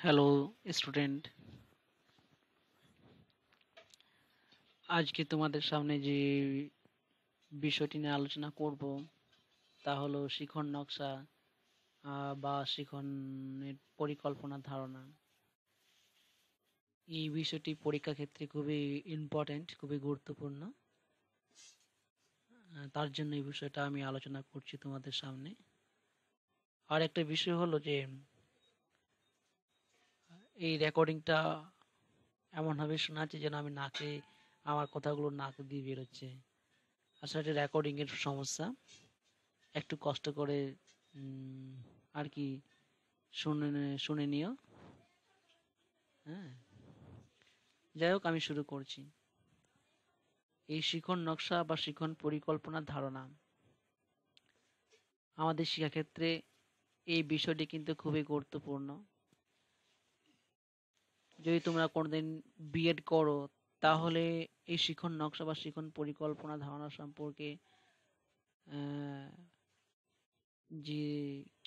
Hello student, আজকে তোমাদের সামনে যে বিষয়টি নিয়ে আলোচনা করব তা হলো শিখন নকশা বা শিখনের পরিকল্পনার ধারণা। এই বিষয়টি পরীক্ষা ক্ষেত্রে খুবই ইম্পর্টেন্ট, খুবই গুরুত্বপূর্ণ। তার জন্য এই বিষয়টা আমি আলোচনা করছি তোমাদের সামনে। আর একটা বিষয় হলো যে এই রেকর্ডিংটা এমনভাবে শোনাচ্ছে যেন আমি নাকে আমার কথাগুলো নাক দিয়ে বেরোচ্ছে। আসলে এটা রেকর্ডিং এর সমস্যা। একটু কষ্ট করে আর কি শুনে নিও। হ্যাঁ, যাই হোক, আমি শুরু করছি। এই শিখন নকশা বা শিখন পরিকল্পনার ধারণা আমাদের শিক্ষাক্ষেত্রে এই বিষয়টি কিন্তু খুবই গুরুত্বপূর্ণ। যদি তোমরা কোনোদিন বিএড করো তাহলে এই শিখন নকশা বা শিখন পরিকল্পনা ধারণা সম্পর্কে যে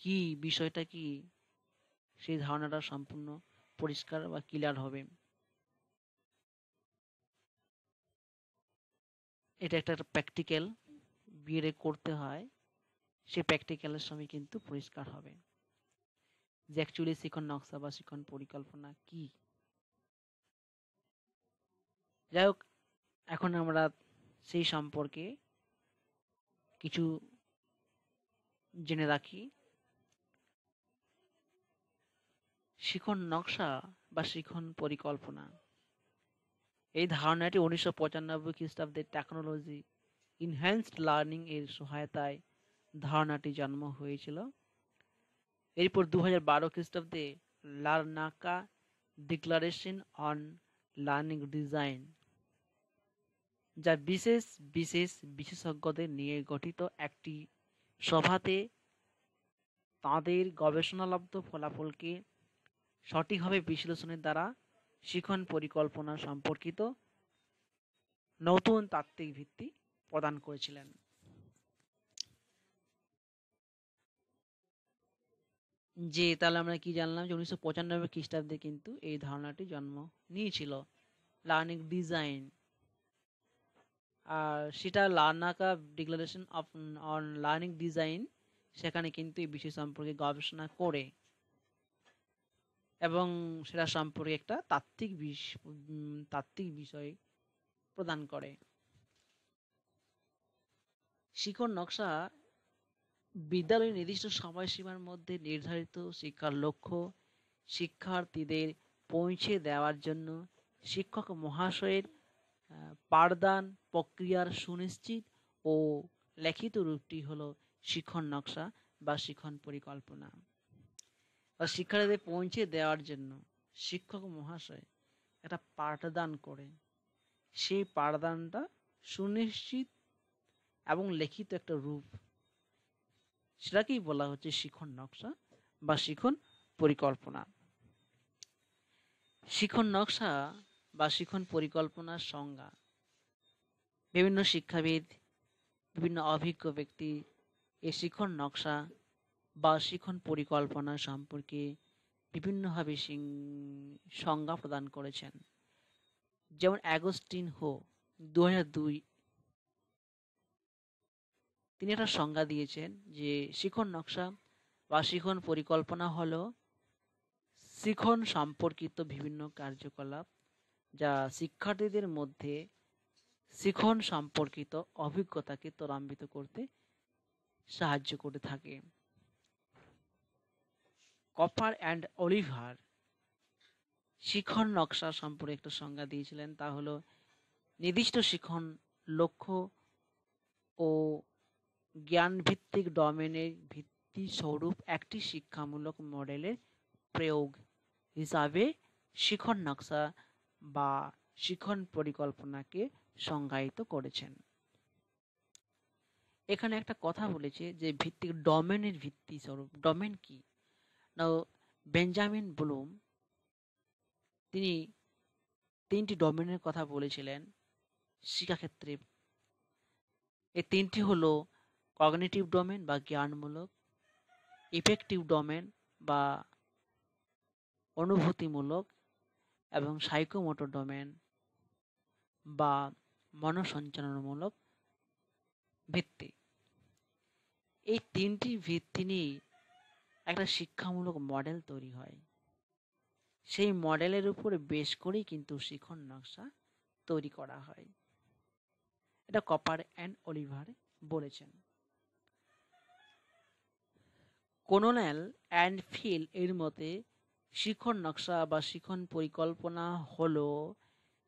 কি বিষয়টা কি সেই ধারণাটা সম্পূর্ণ পরিষ্কার বা ক্লিয়ার হবে। এটা একটা প্র্যাকটিক্যাল বিএড করতে হয়, সেই প্র্যাকটিক্যালের সময় কিন্তু পরিষ্কার হবে যে অ্যাকচুয়ালি শিখন নকশা বা শিখন পরিকল্পনা কি। যাই হোক, এখন আমরা সেই সম্পর্কে কিছু জেনে রাখি। শিখন নকশা বা শিখন পরিকল্পনা এই ধারণাটি 1995 খ্রিস্টাব্দে টেকনোলজি ইনহ্যান্সড লার্নিং এর সহায়তায় ধারণাটি জন্ম হয়েছিল। এরপর 2012 খ্রিস্টাব্দে Larnaca declaration on learning design, যা বিশেষ বিশেষ বিশেষজ্ঞদের নিয়ে গঠিত একটি সভাতে তাঁদের গবেষণালব্ধ ফলাফলকে সঠিকভাবে বিশ্লেষণের দ্বারা শিখন পরিকল্পনা সম্পর্কিত নতুন তাত্ত্বিক ভিত্তি প্রদান করেছিলেন। যে তাহলে আমরা কি জানলাম যে 1995 খ্রিস্টাব্দে কিন্তু এই ধারণাটি জন্ম নিয়েছিল, লার্নিং ডিজাইন। আর সেটা Larnaca declaration of on learning design, সেখানে কিন্তু এই বিষয় সম্পর্কে গবেষণা করে এবং সেটা সম্পর্কে একটা তাত্ত্বিক বিষয় প্রদান করে। শিখন নকশা বিদ্যালয়ের নির্দিষ্ট সময়সীমার মধ্যে নির্ধারিত শিক্ষার লক্ষ্য শিক্ষার্থীদের পৌঁছে দেওয়ার জন্য শিক্ষক মহাশয়ের পাঠদান প্রক্রিয়ার সুনিশ্চিত ও লিখিত রূপটি হলো শিখন নকশা বা শিখন পরিকল্পনা। শিক্ষার্থীদের পৌঁছে দেওয়ার জন্য শিক্ষক মহাশয় একটা পাঠদান করে, সেই পাঠদানটা সুনিশ্চিত এবং লিখিত একটা রূপ, সেটাকেই বলা হচ্ছে শিখন নকশা বা শিখন পরিকল্পনা। শিখন নকশা বা শিখন পরিকল্পনার সংজ্ঞা বিভিন্ন শিক্ষাবিদ, বিভিন্ন অভিজ্ঞ ব্যক্তি এই শিখন নকশা বা শিখন পরিকল্পনা সম্পর্কে বিভিন্নভাবে সংজ্ঞা প্রদান করেছেন। যেমন অ্যাগস্টিন হো 2002 তিনি একটা সংজ্ঞা দিয়েছেন যে শিখন নকশা বা শিখন পরিকল্পনা হলো শিখন সম্পর্কিত বিভিন্ন কার্যকলাপ যা শিক্ষার্থীদের মধ্যে শিখন সম্পর্কিত অভিজ্ঞতাকে ত্বরান্বিত করতে সাহায্য করে থাকে। কপার অ্যান্ড অলিভার শিখন নকশা সম্পর্কে একটা সংজ্ঞা দিয়েছিলেন, তা হলো নির্দিষ্ট শিখন লক্ষ্য ও জ্ঞানভিত্তিক ডোমেনের ভিত্তি স্বরূপ একটি শিক্ষামূলক মডেলের প্রয়োগ হিসাবে শিখন নকশা বা শিখন পরিকল্পনাকে সংজ্ঞায়িত করেছেন। এখানে একটা কথা বলেছে যে ভিত্তিক ডোমেনের ভিত্তি স্বরূপ। ডোমেন কি? নাও বেঞ্জামিন ব্লুম তিনি 3টি ডোমেনের কথা বলেছিলেন শিক্ষাক্ষেত্রে। এই 3টি হলো কগনিটিভ ডোমেন বা জ্ঞানমূলক, ইফেক্টিভ ডোমেন বা অনুভূতিমূলক এবং সাইকোমোটর ডোমেন বা মনসঞ্চালনমূলক ভিত্তি। এই তিনটি ভিত্তি নিয়েই একটা শিক্ষামূলক মডেল তৈরি হয়। সেই মডেলের উপরে বেশ করেই কিন্তু শিখন নকশা তৈরি করা হয়। এটা কপার অ্যান্ড অলিভার বলেছেন। কোনোনেল অ্যান্ড ফিল এর মতে শিখন নকশা বা শিখন পরিকল্পনা হলো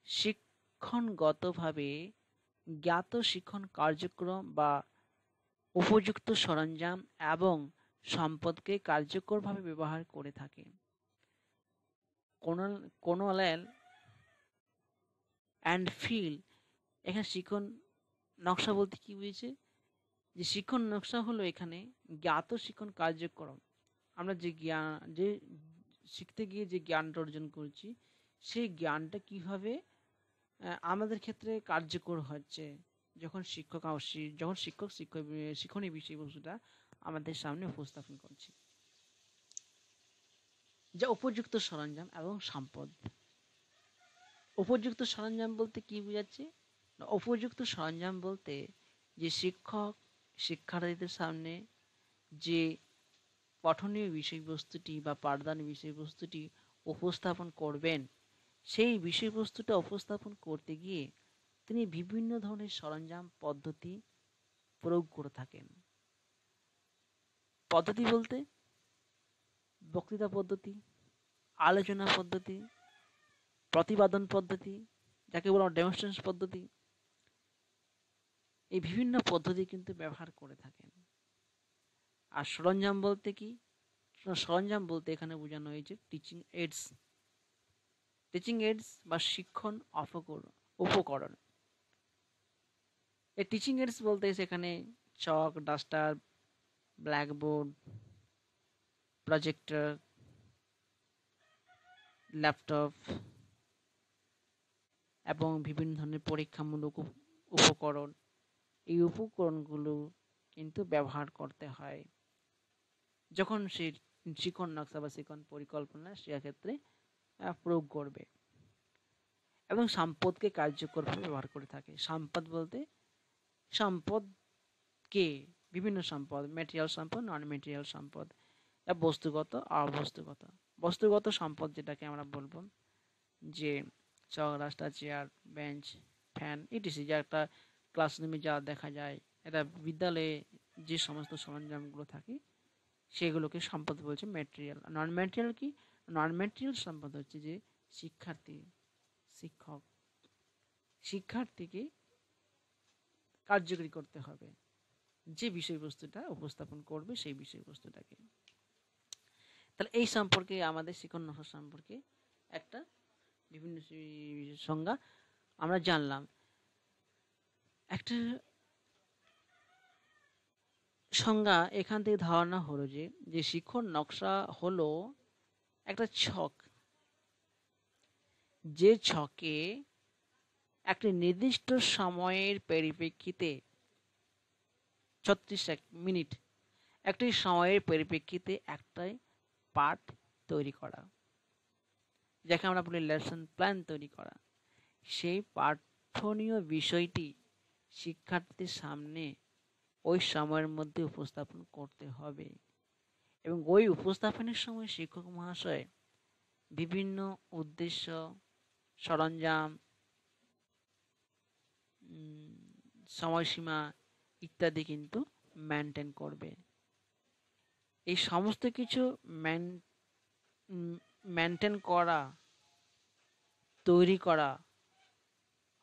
শিক্ষণগতভাবে জ্ঞাত শিখন কার্যক্রম বা উপযুক্ত সরঞ্জাম এবং সম্পদকে কার্যকরভাবে ব্যবহার করে থাকে। কোনোনেল অ্যান্ড ফিল এখানে শিখন নকশা বলতে কি বুঝেছে, যে শিখন নকশা হলো এখানে জ্ঞাত শিখন কার্যক্রম, আমরা যে শিখতে গিয়ে যে জ্ঞানটা অর্জন করছি সেই জ্ঞানটা কিভাবে আমাদের ক্ষেত্রে কার্যকর হচ্ছে যখন শিক্ষক শিক্ষণীয় বিষয়বস্তুটা আমাদের সামনে উপস্থাপন করছে। যা উপযুক্ত সরঞ্জাম এবং সম্পদ। উপযুক্ত সরঞ্জাম বলতে কি বোঝাচ্ছে? উপযুক্ত সরঞ্জাম বলতে যে শিক্ষক শিক্ষার্থীদের সামনে যে পঠনীয় বিষয়বস্তুটি বা পাঠদান বিষয়বস্তুটি উপস্থাপন করবেন, সেই বিষয়বস্তুটা উপস্থাপন করতে গিয়ে তিনি বিভিন্ন ধরনের সরঞ্জাম পদ্ধতি প্রয়োগ করে থাকেন। পদ্ধতি বলতে বক্তৃতা পদ্ধতি, আলোচনা পদ্ধতি, প্রতিপাদন পদ্ধতি, যাকে বলা ডেমনস্ট্রেশন পদ্ধতি, এই বিভিন্ন পদ্ধতি কিন্তু ব্যবহার করে থাকেন। আর সরঞ্জাম বলতে কি? সরঞ্জাম বলতে এখানে বোঝানো হয়েছে টিচিং এইডস। টিচিং এইডস বা শিক্ষণ উপকরণ। এই টিচিং এইডস বলতে সেখানে চক, ডাস্টার, ব্ল্যাকবোর্ড, প্রজেক্টর, ল্যাপটপ এবং বিভিন্ন ধরনের পরীক্ষামূলক উপকরণ, এই উপকরণগুলো কিন্তু ব্যবহার করতে হয় যখন সে শিখন নকশা বা শিখন পরিকল্পনা সেক্ষেত্রে প্রয়োগ করবে, এবং সম্পদকে কার্যকরভাবে ব্যবহার করে থাকে। সম্পদ বলতে সম্পদকে বিভিন্ন সম্পদ, ম্যাটেরিয়াল সম্পদ, নন ম্যাটেরিয়াল সম্পদ, বস্তুগত, অবস্তুগত। বস্তুগত সম্পদ যেটাকে আমরা বলবো যে চক, রাস্তা, চেয়ার, বেঞ্চ, ফ্যান ইটিসি, যা একটা ক্লাসরুমে যা দেখা যায়, এটা বিদ্যালয়ে যে সমস্ত সরঞ্জামগুলো থাকে সেগুলোকে সম্পদ বলছে ম্যাটেরিয়াল। নন ম্যাটেরিয়াল কি? নন ম্যাটেরিয়াল সম্পদ হচ্ছে যে শিক্ষার্থীকে কার্যকরী করতে হবে যে বিষয়বস্তুটা উপস্থাপন করবে সেই বিষয়বস্তুটাকে। তাহলে এই সম্পর্কে আমাদের শিখন নকশা সম্পর্কে একটা বিভিন্ন সংজ্ঞা আমরা জানলাম। একটা সংজ্ঞা এখান থেকে ধারণা হলো যে শিখন নকশা হলো একটা ছক, যে ছকে একটি নির্দিষ্ট সময়ের পরিপ্রেক্ষিতে 36 মিনিট একটি সময়ের পরিপ্রেক্ষিতে একটাই পাঠ তৈরি করা, যাকে আমরা বলি লেসন প্ল্যান তৈরি করা। সেই পাঠনীয় বিষয়টি শিক্ষার্থীদের সামনে ওই সময়ের মধ্যে উপস্থাপন করতে হবে, এবং ওই উপস্থাপনের সময় শিক্ষক মহাশয় বিভিন্ন উদ্দেশ্য, সরঞ্জাম, সময়সীমা ইত্যাদি কিন্তু মেনটেন করবে। এই সমস্ত কিছু মেনটেন করা, তৈরি করা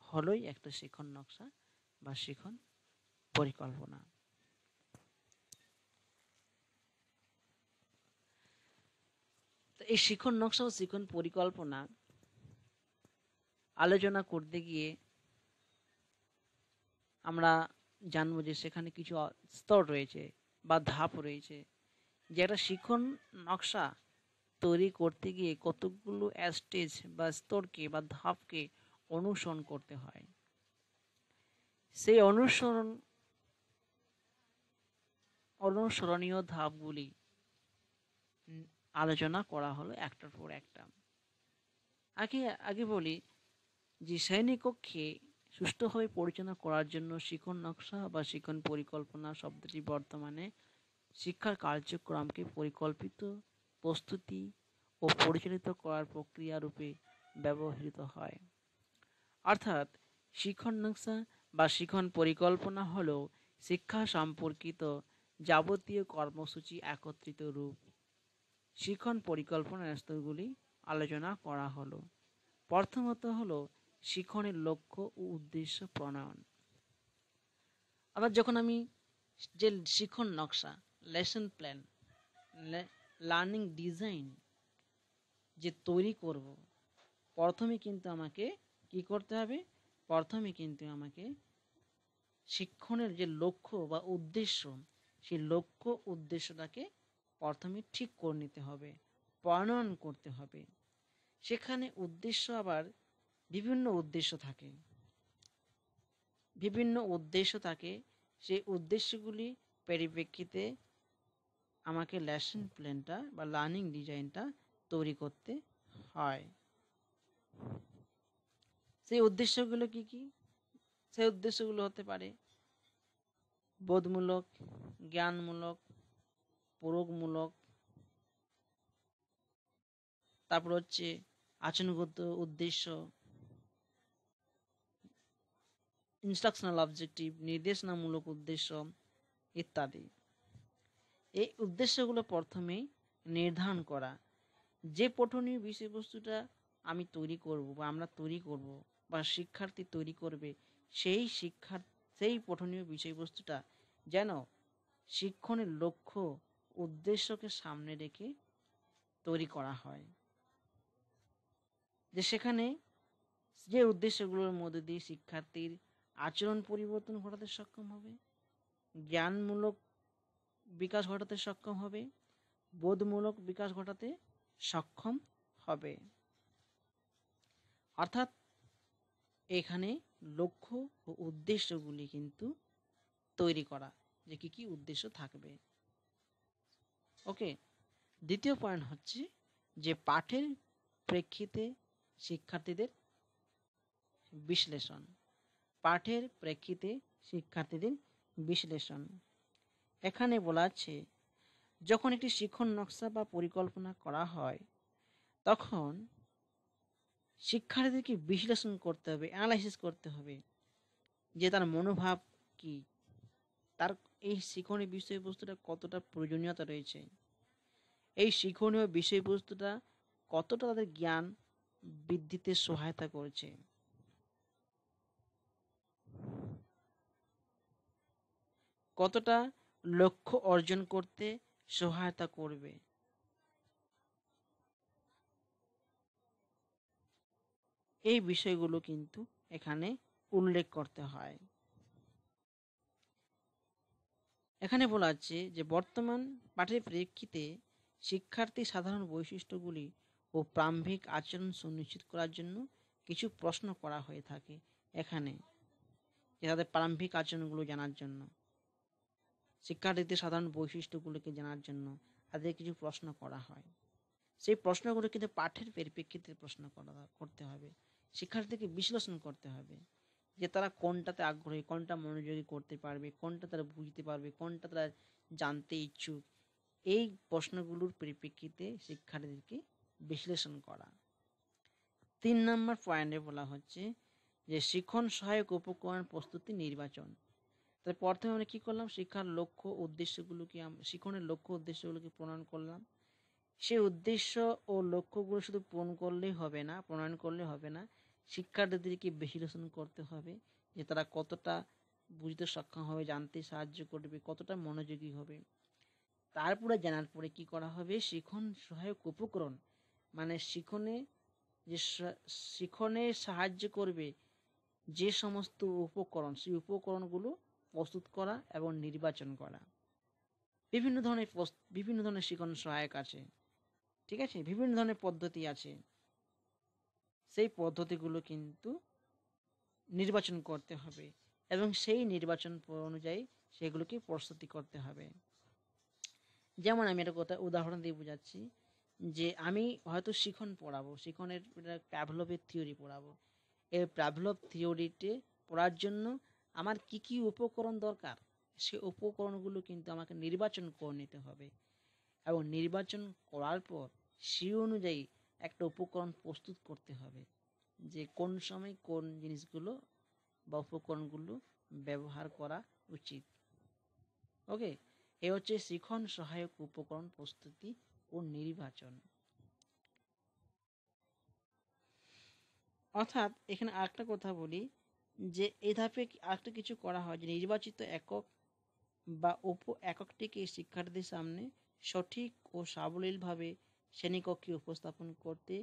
হলোই একটা শিখন নকশা বা শিখন পরিকল্পনা। এই শিখন নকশা ও শিখন পরিকল্পনা আলোচনা করতে গিয়ে আমরা জানবো যে সেখানে কিছু স্তর রয়েছে বা ধাপ রয়েছে, যে একটা শিখন নকশা তৈরি করতে গিয়ে কতগুলো স্টেজ বা স্তরকে বা ধাপকে অনুসরণ করতে হয়। সেই অনুসরণীয় ধাপগুলি আলোচনা করা হলো একটার পর একটা। আগে আগে বলি যে শ্রেণীকক্ষে সুষ্ঠুভাবে পরিচালনা করার জন্য শিখন নকশা বা শিখন পরিকল্পনা শব্দটি বর্তমানে শিক্ষার কার্যক্রমকে পরিকল্পিত, প্রস্তুতি ও পরিচালিত করার প্রক্রিয়া রূপে ব্যবহৃত হয়। অর্থাৎ শিখন নকশা বা শিখন পরিকল্পনা হল শিক্ষা সম্পর্কিত যাবতীয় কর্মসূচি একত্রিত রূপ। শিখন পরিকল্পনার স্তরগুলি আলোচনা করা হলো। প্রথমত হলো শিখনের লক্ষ্য ও উদ্দেশ্য প্রণয়ন। আবার যখন আমি যে শিখন নকশা, লেসন প্ল্যান, লার্নিং ডিজাইন যে তৈরি করব, প্রথমে কিন্তু আমাকে কি করতে হবে? প্রথমে কিন্তু আমাকে শিক্ষণের যে লক্ষ্য বা উদ্দেশ্য, সেই লক্ষ্য উদ্দেশ্যটাকে প্রথমে ঠিক করে নিতে হবে, প্রণয়ন করতে হবে। সেখানে উদ্দেশ্য আবার বিভিন্ন উদ্দেশ্য থাকে, সেই উদ্দেশ্যগুলি পরিপ্রেক্ষিতে আমাকে লেসন প্ল্যানটা বা লার্নিং ডিজাইনটা তৈরি করতে হয়। সেই উদ্দেশ্যগুলো কি কি? সেই উদ্দেশ্যগুলো হতে পারে বোধমূলক, জ্ঞানমূলক, প্রয়োগমূলক, তারপর হচ্ছে আচরণগত উদ্দেশ্য, ইনস্ট্রাকশনাল অবজেক্টিভ, নির্দেশনামূলক উদ্দেশ্য ইত্যাদি। এই উদ্দেশ্যগুলো প্রথমে নির্ধারণ করা। যে পঠনীয় বিষয়বস্তুটা আমি তৈরি করব বা আমরা তৈরি করব বা শিক্ষার্থী তৈরি করবে, সেই পঠনীয় বিষয়বস্তুটা যেন শিক্ষণের লক্ষ্য উদ্দেশ্যকে সামনে রেখে তৈরি করা হয়। যে সেখানে যে উদ্দেশ্যগুলোর মধ্যে দিয়ে শিক্ষার্থীর আচরণ পরিবর্তন ঘটাতে সক্ষম হবে, জ্ঞানমূলক বিকাশ ঘটাতে সক্ষম হবে, বোধমূলক বিকাশ ঘটাতে সক্ষম হবে। অর্থাৎ এখানে লক্ষ্য ও উদ্দেশ্যগুলি কিন্তু তৈরি করা, যে কি কি উদ্দেশ্য থাকবে। ওকে, দ্বিতীয় পয়েন্ট হচ্ছে যে পাঠের প্রেক্ষিতে শিক্ষার্থীদের বিশ্লেষণ। পাঠের প্রেক্ষিতে শিক্ষার্থীদের বিশ্লেষণ। এখানে বলা আছে যখন একটি শিক্ষণ নকশা বা পরিকল্পনা করা হয়, তখন শিক্ষার্থীদেরকে বিশ্লেষণ করতে হবে, অ্যানালাইসিস করতে হবে যে তার মনোভাব কি, তার এই শিক্ষণীয় বিষয়বস্তুটা কতটা প্রয়োজনীয়তা রয়েছে, এই শিক্ষণীয় বিষয়বস্তুটা কতটা তাদের জ্ঞান বৃদ্ধিতে সহায়তা করছে, কতটা লক্ষ্য অর্জন করতে সহায়তা করবে। এই বিষয়গুলো কিন্তু এখানে উল্লেখ করতে হয়। এখানে বলা আছে যে বর্তমান পাঠের প্রেক্ষিতে শিক্ষার্থী সাধারণ বৈশিষ্ট্যগুলি ও প্রারম্ভিক আচরণ সুনিশ্চিত করার জন্য কিছু প্রশ্ন করা হয়ে থাকে। এখানে যে তাদের প্রারম্ভিক আচরণগুলো জানার জন্য, শিক্ষার্থীদের সাধারণ বৈশিষ্ট্যগুলোকে জানার জন্য তাদের কিছু প্রশ্ন করা হয়। সেই প্রশ্নগুলো কিন্তু পাঠের পরিপ্রেক্ষিতে প্রশ্ন করতে হবে, শিক্ষার্থীকে বিশ্লেষণ করতে হবে যে তারা কোনটাতে আগ্রহী, কোনটা মনোযোগী করতে পারবে, কোনটা তারা বুঝতে পারবে, কোনটা তারা জানতে ইচ্ছুক। এই প্রশ্নগুলোর পরিপ্রেক্ষিতে শিক্ষার্থীদেরকে বিশ্লেষণ করা। 3 নম্বর পয়েন্টে বলা হচ্ছে যে শিক্ষণ সহায়ক উপকরণ প্রস্তুতি নির্বাচন। তাই প্রথমে আমরা কি করলাম? শিক্ষার লক্ষ্য উদ্দেশ্যগুলোকে, শিক্ষণের লক্ষ্য উদ্দেশ্যগুলোকে প্রণয়ন করলাম। সেই উদ্দেশ্য ও লক্ষ্যগুলো শুধু প্রণয়ন করলে হবে না, শিক্ষার্থীদেরকে বিশ্লেষণ করতে হবে যে তারা কতটা বুঝতে সক্ষম হবে, জানতে সাহায্য করবে, কতটা মনোযোগী হবে। তারপরে জানার পরে কি করা হবে? শিক্ষণ সহায়ক উপকরণ, মানে শিক্ষণে সাহায্য করবে যে সমস্ত উপকরণ, সেই উপকরণগুলো প্রস্তুত করা এবং নির্বাচন করা। বিভিন্ন ধরনের শিক্ষণ সহায়ক আছে, ঠিক আছে, বিভিন্ন ধরনের পদ্ধতি আছে। সেই পদ্ধতিগুলো কিন্তু নির্বাচন করতে হবে এবং সেই নির্বাচন অনুযায়ী সেগুলোকে প্রস্তুতি করতে হবে। যেমন আমি একটা উদাহরণ দিয়ে বোঝাচ্ছি যে আমি হয়তো শিখন পড়াবো, শিখনের প্যাভলভের থিওরি পড়াবো। এই প্যাভলভ থিওরিতে পড়ার জন্য আমার কি কি উপকরণ দরকার, সে উপকরণগুলো কিন্তু আমাকে নির্বাচন করে নিতে হবে, এবং নির্বাচন করার পর সেই অনুযায়ী একটা উপকরণ প্রস্তুত করতে হবে যে কোন সময় কোন জিনিসগুলো বা উপকরণগুলো ব্যবহার করা উচিত। ওকে, এ হচ্ছে শিখন সহায়ক উপকরণ প্রস্তুতি ও নির্বাচন। অর্থাৎ এখানে আরেকটা কথা বলি যে এই ধাপে আরেকটা কিছু করা হয় যে নির্বাচিত একক বা উপ এককটিকে শিক্ষার্থীদের সামনে সঠিক ও সাবলীলভাবে শ্রেণীকক্ষে উপস্থাপন করতে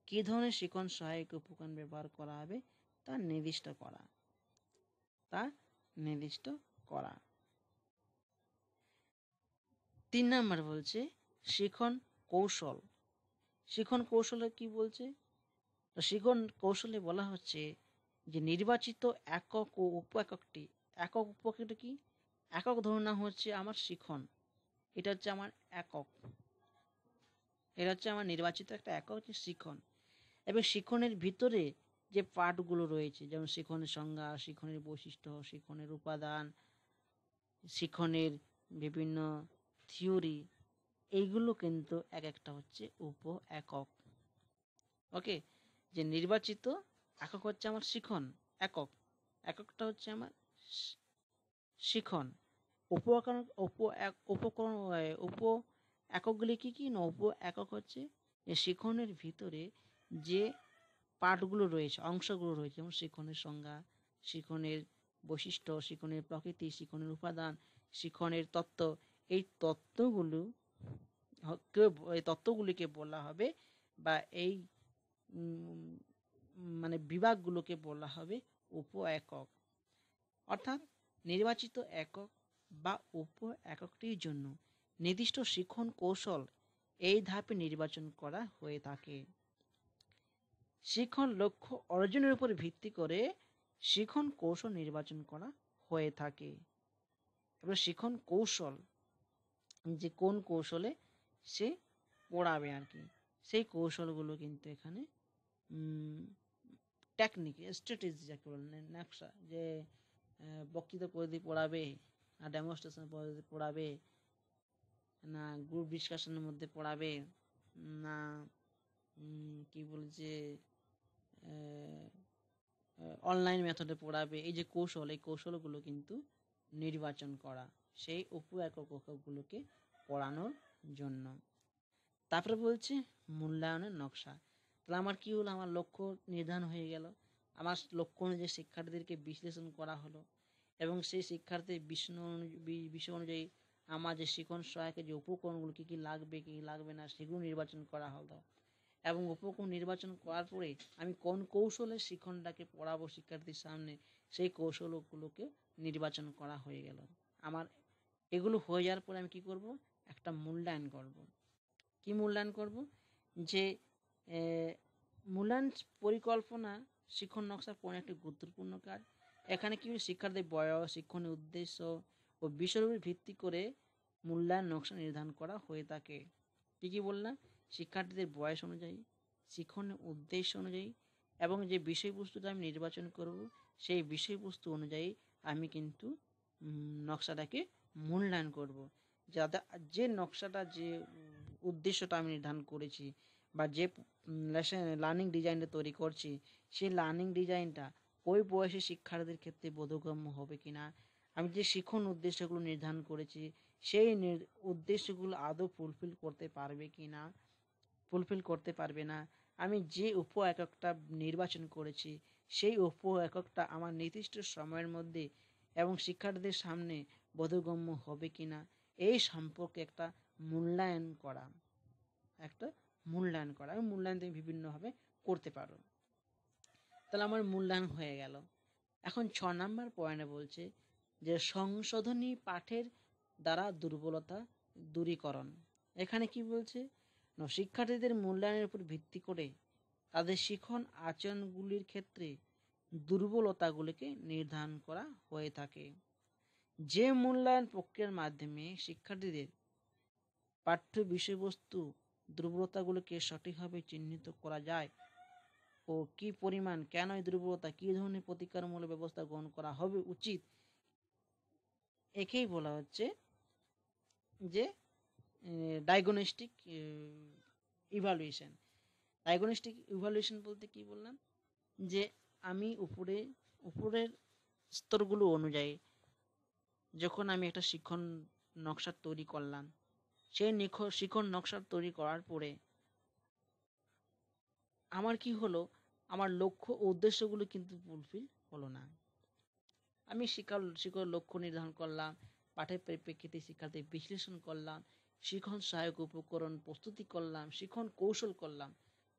কী ধরনের শিখন সহায়ক উপকরণ ব্যবহার করা হবে তা নির্দিষ্ট করা। 3 নাম্বার বলছে শিখন কৌশল। শিখন কৌশলে কি বলছে? তো শিখন কৌশলে বলা হচ্ছে যে নির্বাচিত একক ও উপ এককটি, একক উপ এককটি কি? একক ধরুন না হচ্ছে আমার শিখন, এটা হচ্ছে আমার একক, এটা হচ্ছে আমার নির্বাচিত একটা একক হচ্ছে শিখন। এবং শিখনের ভিতরে যে পার্টগুলো রয়েছে যেমন শিখনের সংজ্ঞা, শিখনের বৈশিষ্ট্য, শিখনের উপাদান, শিখনের বিভিন্ন থিওরি, এইগুলো কিন্তু এক একটা হচ্ছে উপ একক। ওকে, যে নির্বাচিত একক হচ্ছে আমার শিখন একক, এককটা হচ্ছে আমার শিখন। উপকরণ উপ এককগুলি কি কি না, উপ একক হচ্ছে যে শিখনের ভিতরে যে পার্টগুলো রয়েছে, অংশগুলো রয়েছে, যেমন শিখনের সংজ্ঞা, শিখনের বৈশিষ্ট্য, শিখনের প্রকৃতি, শিখনের উপাদান, শিখনের তত্ত্ব, এই তত্ত্বগুলো এই তত্ত্বগুলিকে বলা হবে বা এই মানে বিভাগগুলোকে বলা হবে উপ একক। অর্থাৎ নির্বাচিত একক বা উপ এককটির জন্য নির্দিষ্ট শিখন কৌশল এই ধাপে নির্বাচন করা হয়ে থাকে। শিখন লক্ষ্য অর্জনের উপর ভিত্তি করে শিখন কৌশল নির্বাচন করা হয়ে থাকে। এবার শিখন কৌশল, যে কোন কৌশলে সে পড়াবে আর কি, সেই কৌশলগুলো কিন্তু এখানে টেকনিক, স্ট্র্যাটেজি যাকে বলেন, নকশা, যে বক্তৃতা পদ্ধতি পড়াবে না ডেমনস্ট্রেশন পদ্ধতি পড়াবে না গ্রুপ ডিসকাশনের মধ্যে পড়াবে না কি বলছে অনলাইন মেথডে পড়াবে, এই যে কৌশল, এই কৌশলগুলো কিন্তু নির্বাচন করা সেই উপ এককগুলোকে পড়ানোর জন্য। তারপরে বলছে মূল্যায়নের নকশা। তাহলে আমার কি হলো, আমার লক্ষ্য নির্ধারণ হয়ে গেল, আমার লক্ষ্য অনুযায়ী শিক্ষার্থীদেরকে বিশ্লেষণ করা হলো এবং সেই শিক্ষার্থীর বিষয় অনুযায়ী আমার যে শিখন সহায়কের যে উপকরণগুলো কী কী লাগবে কী লাগবে না সেগুলো নির্বাচন করা হলো, এবং উপকরণ নির্বাচন করার পরে আমি কোন কৌশলে শিখনটাকে পড়াবো শিক্ষার্থীর সামনে সেই কৌশলগুলোকে নির্বাচন করা হয়ে গেল। আমার এগুলো হয়ে যাওয়ার পরে আমি কি করব, একটা মূল্যায়ন করব। কি মূল্যায়ন করব? যে মূল্যায়ন পরিকল্পনা শিক্ষণ নকশা পড়ার একটি গুরুত্বপূর্ণ কাজ। এখানে কি শিক্ষার্থীর বয়স, শিক্ষণের উদ্দেশ্য ও বিষয়ের উপর ভিত্তি করে মূল্যায়ন নকশা নির্ধারণ করা হয়ে থাকে। কি কি বললাম? শিক্ষার্থীদের বয়স অনুযায়ী, শিক্ষণের উদ্দেশ্য অনুযায়ী এবং যে বিষয়বস্তুটা আমি নির্বাচন করব সেই বিষয়বস্তু অনুযায়ী আমি কিন্তু নকশাটাকে মূল্যায়ন করব। যাতে যে নকশাটা, যে উদ্দেশ্যটা আমি নির্ধারণ করেছি বা যে লার্নিং ডিজাইনটা তৈরি করছি সেই লার্নিং ডিজাইনটা ওই বয়সী শিক্ষার্থীদের ক্ষেত্রে বোধগম্য হবে কিনা, আমি যে শিখন উদ্দেশ্যগুলো নির্ধারণ করেছি সেই উদ্দেশ্যগুলো আদৌ ফুলফিল করতে পারবে কিনা, ফুলফিল করতে পারবে না, আমি যে উপ এককটা নির্বাচন করেছি সেই উপ এককটা আমার নির্দিষ্ট সময়ের মধ্যে এবং শিক্ষার্থীদের সামনে বোধগম্য হবে কিনা, এই সম্পর্কে একটা মূল্যায়ন করা, আমি মূল্যায়ন তুমি বিভিন্নভাবে করতে পারো। তাহলে আমার মূল্যায়ন হয়ে গেল। এখন 6 নাম্বার পয়েন্টে বলছে যে সংশোধনী পাঠের দ্বারা দুর্বলতা দূরীকরণ। এখানে কি বলছে, শিক্ষার্থীদের মূল্যায়নের উপর ভিত্তি করে তাদের শিখন আচরণগুলির ক্ষেত্রে দুর্বলতাগুলিকে নির্ধারণ করা হয়ে থাকে। যে মূল্যায়ন প্রক্রিয়ার মাধ্যমে শিক্ষার্থীদের পাঠ্য বিষয়বস্তু দুর্বলতাগুলোকে সঠিকভাবে চিহ্নিত করা যায় ও কি পরিমাণ কেন এই দুর্বলতা, কি ধরনের প্রতিকারমূলক ব্যবস্থা গ্রহণ করা হবে উচিত, একেই বলা হচ্ছে যে ডায়াগনস্টিক ইভালুয়েশন। ডায়াগনস্টিক ইভালুয়েশন বলতে কি বললাম, যে আমি উপরের স্তরগুলো অনুযায়ী যখন আমি একটা শিক্ষণ নকশা তৈরি করলাম, সেই শিক্ষণ নকশা তৈরি করার পরে আমার কি হলো, আমার লক্ষ্য ও উদ্দেশ্যগুলো কিন্তু ফুলফিল হলো না। আমি শিক্ষার লক্ষ্য নির্ধারণ করলাম, পাঠের পরিপ্রেক্ষিতে শিক্ষার্থী বিশ্লেষণ করলাম, শিক্ষণ সহায়ক উপকরণ প্রস্তুতি করলাম, শিক্ষণ কৌশল করলাম,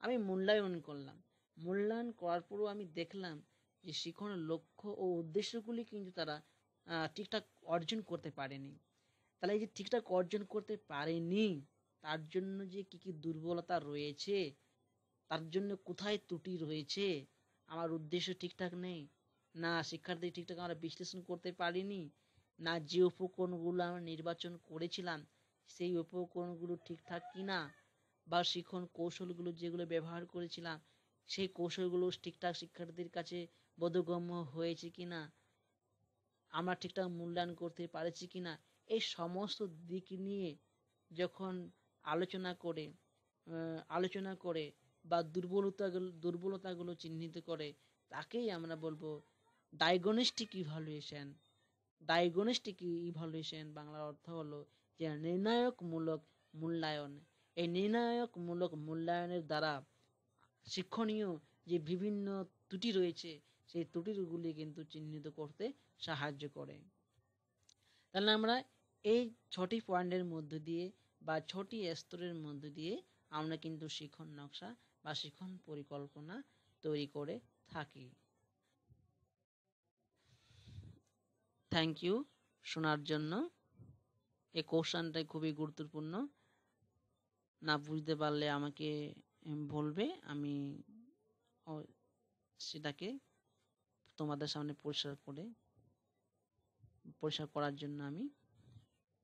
আমি মূল্যায়ন করলাম। মূল্যায়ন করার পরও আমি দেখলাম যে শিক্ষণের লক্ষ্য ও উদ্দেশ্যগুলি কিন্তু তারা ঠিকঠাক অর্জন করতে পারেনি। তাহলে এই যে ঠিকঠাক অর্জন করতে পারেনি, তার জন্য যে কি কি দুর্বলতা রয়েছে, তার জন্য কোথায় ত্রুটি রয়েছে, আমার উদ্দেশ্য ঠিকঠাক নেই, না শিক্ষার্থী ঠিকঠাক আমরা বিশ্লেষণ করতে পারিনি, না যে উপকরণগুলো আমরা নির্বাচন করেছিলাম সেই উপকরণগুলো ঠিকঠাক কিনা, বা শিক্ষণ কৌশলগুলো যেগুলো ব্যবহার করেছিলাম সেই কৌশলগুলো ঠিকঠাক শিক্ষার্থীদের কাছে বোধগম্য হয়েছে কিনা, আমরা ঠিকঠাক মূল্যায়ন করতে পারছি কিনা, এই সমস্ত দিক নিয়ে যখন আলোচনা করে বা দুর্বলতাগুলো চিহ্নিত করে, তাকেই আমরা বলবো ডায়াগনস্টিক ইভালুয়েশন। ডায়াগনস্টিক ইভালুয়েশন বাংলার অর্থ হলো যে নির্ণায়কমূলক মূল্যায়ন। এই নির্ণায়কমূলক মূল্যায়নের দ্বারা শিক্ষণীয় যে বিভিন্ন ত্রুটি রয়েছে সেই ত্রুটিগুলি কিন্তু চিহ্নিত করতে সাহায্য করে। তাহলে আমরা এই 6টি পয়েন্টের মধ্য দিয়ে বা 6টি স্তরের মধ্য দিয়ে আমরা কিন্তু শিক্ষণ নকশা বা শিক্ষণ পরিকল্পনা তৈরি করে থাকি। থ্যাংক ইউ শোনার জন্য। এই কোশ্চেনটা খুবই গুরুত্বপূর্ণ, না বুঝতে পারলে আমাকে বলবে, আমি সেটাকে তোমাদের সামনে পরিষ্কার করার জন্য আমি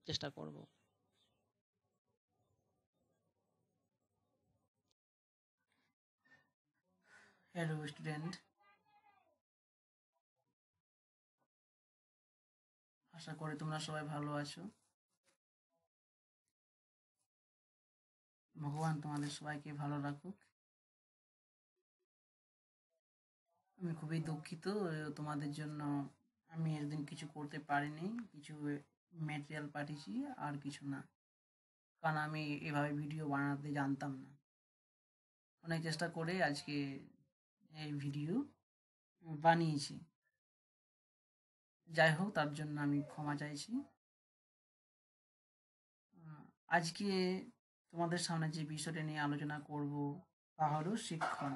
চেষ্টা করব। হ্যালো স্টুডেন্ট, আশা করি তোমরা সবাই ভালো আছো। ভগবান তোমাদের সবাইকে ভালো রাখুক। আমি খুবই দুঃখিত তোমাদের জন্য আমি এদিন কিছু করতে পারিনি, কিছু ম্যাটেরিয়াল পাঠিয়েছি আর কিছু না, কারণ আমি এভাবে ভিডিও বানাতে জানতাম না। অনেক চেষ্টা করে আজকে এই ভিডিও বানিয়েছি, যাই হোক তার জন্য আমি ক্ষমা চাইছি। আজকে তোমাদের সামনে যে বিষয়টা নিয়ে আলোচনা করব তা হলো শিক্ষণ।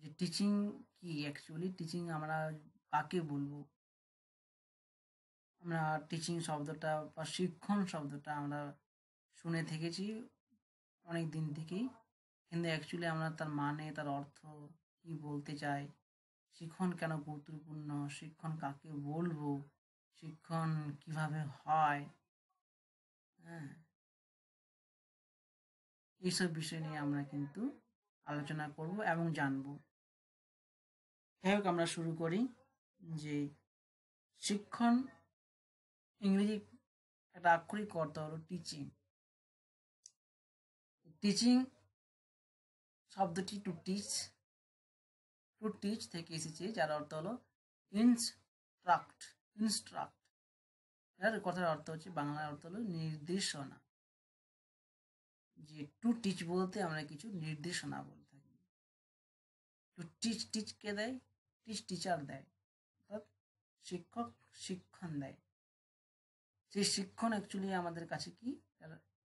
যে টিচিং কি, অ্যাকচুয়ালি টিচিং আমরা কাকে বলবো। আমরা টিচিং শব্দটা বা শিক্ষণ শব্দটা আমরা শুনে থেকেছি অনেক দিন থেকেই, কিন্তু অ্যাকচুয়ালি আমরা তার মানে, তার অর্থ কি বলতে চাই, শিক্ষণ কেন গুরুত্বপূর্ণ, শিক্ষণ কাকে বলবো, শিক্ষণ কিভাবে হয়, হ্যাঁ, এইসব বিষয় নিয়ে আমরা কিন্তু আলোচনা করব এবং জানব। যাই হোক আমরা শুরু করি। যে শিক্ষণ ইংরেজি একটা আক্ষরিক অর্থ হলো টিচিং। টিচিং শব্দটি টু টিচ থেকে এসেছে, যার অর্থ হলো ইনস্ট্রাক্ট। এর কথার অর্থ হচ্ছে, বাংলার অর্থ হলো নির্দেশনা। যে টু টিচ বলতে আমরা কিছু নির্দেশনা বলে থাকি। টু টিচ কে দেয়? টিচার দেয়, অর্থাৎ শিক্ষক শিক্ষণ দেয়। সেই শিক্ষণ অ্যাকচুয়ালি আমাদের কাছে কি,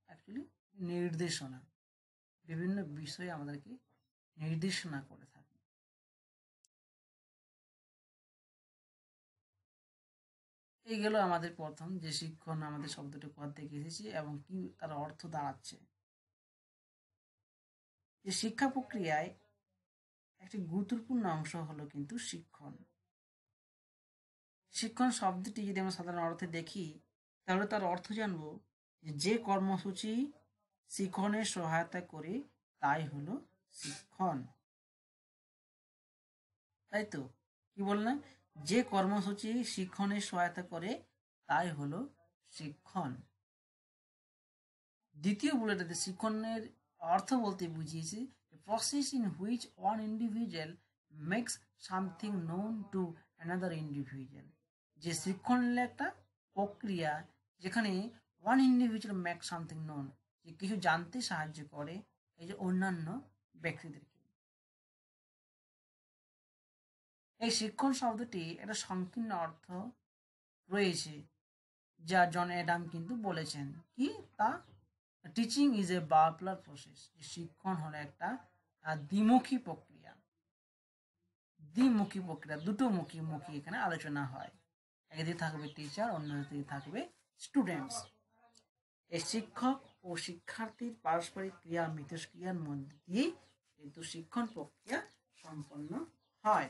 অ্যাকচুয়ালি নির্দেশনা, বিভিন্ন বিষয়ে আমাদেরকে নির্দেশনা করে থাকে। এই গেল আমাদের প্রথম, যে শিক্ষণ আমাদের শব্দটি কোথা থেকে এসেছে এবং কি তার অর্থ দাঁড়াচ্ছে। যে শিক্ষা প্রক্রিয়ায় একটি গুরুত্বপূর্ণ অংশ হলো কিন্তু শিক্ষণ। শিক্ষণ শব্দটি যদি আমরা সাধারণ অর্থে দেখি, তাহলে তার অর্থ জানবো যে কর্মসূচি শিক্ষণের সহায়তা করে তাই হলো শিক্ষণ। তাই তো, কি বললাম, যে কর্মসূচি শিক্ষণের সহায়তা করে তাই হলো শিক্ষণ। দ্বিতীয় বুলেটে শিক্ষণের অর্থ বলতে বুঝিয়েছি process in which one individual makes something known to another individual. যে শিক্ষণ হলো একটা প্রক্রিয়া যেখানে one individual make something known, যে কিছু জানতে সাহায্য করে এই যে অন্যান্য ব্যক্তিদেরকে। এই শিক্ষণ শব্দটি একটা সংকীর্ণ অর্থ রয়েছে যা জন অ্যাডাম কিন্তু বলেছেন কি তা, টিচিং ইজ এ বার্বলার প্রসেস। শিক্ষণ হলো একটা দ্বিমুখী প্রক্রিয়া। দ্বিমুখী প্রক্রিয়া, দুটো মুখী মুখী এখানে আলোচনা হয়। একদিকে থাকবে টিচার, অন্যদিকে থাকবে স্টুডেন্টস। এই শিক্ষক ও শিক্ষার্থীর পারস্পরিক ক্রিয়া মিথস্ক্রিয়ার মধ্যে দিয়েই কিন্তু শিক্ষণ প্রক্রিয়া সম্পন্ন হয়।